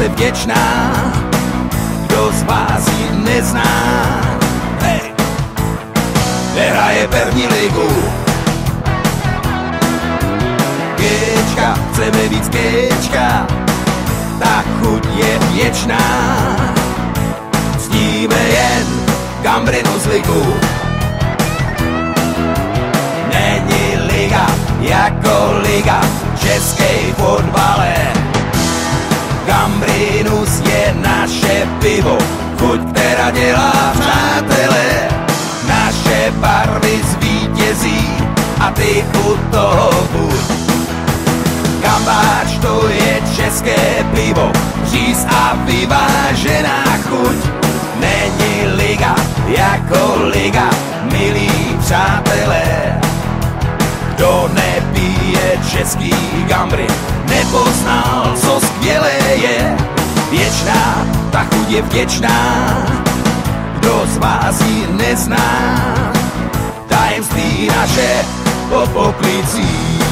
bude vděčná, kdo z vás ji nezná. Hej! Nehraje první ligu. Kéčka, chceme víc kéčka, ta chuť je věčná. Ctíme jen Gambrinu z ligu. Není liga jako liga v českej fotbale. Gambrinus je naše pivo, chuť, která dělá přátele. Naše barvy zvítězí a ty u toho buď. Gambáč to je české pivo, říz a vyvážená chuť. Není liga jako liga, milí přátelé. Kdo nepije český Gambrin, nepoznal, co skvělé je. Věčná, ta chuť je vděčná, kdo z vás ji nezná. Tajemství naše po poklicích.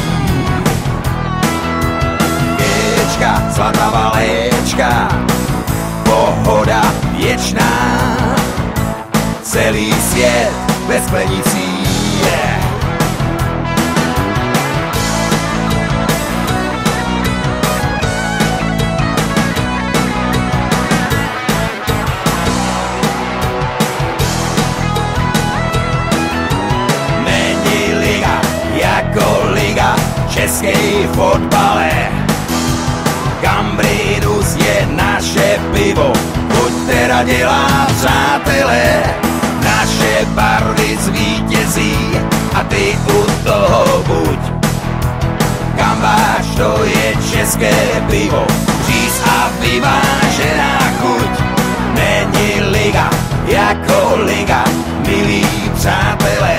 Kéčka, zlatá valéčka, pohoda věčná. Celý svět bez sklenicí je. Jako liga českej fotbale. Gambrinus je naše pivo, chuť, která dělá přátele. Naše barvy zvítězí a ty u toho buď. Gambáč to je české pivo, říz a vyvážená chuť. Není liga jako liga, milí přátelé.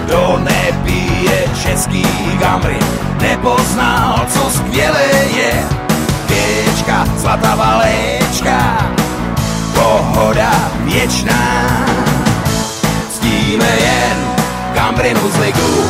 Kdo nepije český Gambrin, nepoznal, co skvělé je. Kéčka, zlatá valéčka, pohoda věčná. Ctíme jen Gambrinu z ligu.